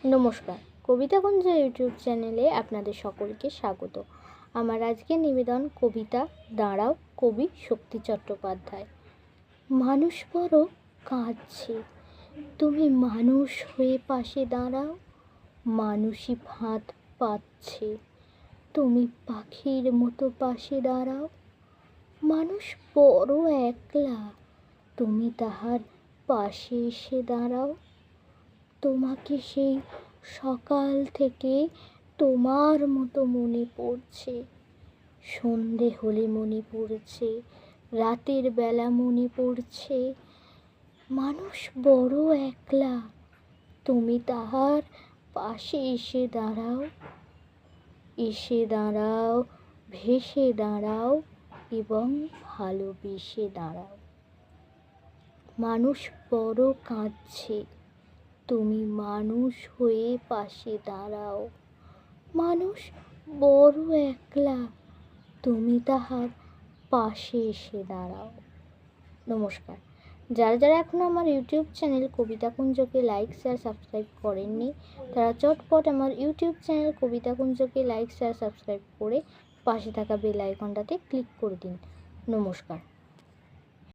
নমস্কার, কবিতাকুঞ্জ ইউটিউব চ্যানেলে আপনাদের সকলকে স্বাগত। আমার আজকের নিবেদন কবিতা দাঁড়াও, কবি শক্তি চট্টোপাধ্যায়। মানুষ বড় কাঁদছে, তুমি মানুষ হয়ে পাশে দাঁড়াও। মানুষই ভাত পাচ্ছে, তুমি পাখির মতো পাশে দাঁড়াও। মানুষ বড় একলা, তুমি তাহার পাশে এসে দাঁড়াও। তোমাকে সেই সকাল থেকে তোমার মতো মনে পড়ছে, সন্ধে হলে মনে পড়ছে, রাতের বেলা মনে পড়ছে। মানুষ বড় একলা, তুমি তাহার পাশে এসে দাঁড়াও। এসে দাঁড়াও, ভেসে দাঁড়াও এবং ভালোবেসে দাঁড়াও। মানুষ বড় কাঁদছে, তুমি মানুষ হয়ে পাশে দাঁড়াও। মানুষ বড় একলা, তুমি তাহার পাশে এসে দাঁড়াও। নমস্কার। যারা যারা এখনও আমার ইউটিউব চ্যানেল কবিতাকুঞ্জকে লাইক শেয়ার সাবস্ক্রাইব করেননি, তারা চটপট আমার ইউটিউব চ্যানেল কবিতাকুঞ্জকে লাইক শেয়ার সাবস্ক্রাইব করে পাশে থাকা বেল আইকনটাতে ক্লিক করে দিন। নমস্কার।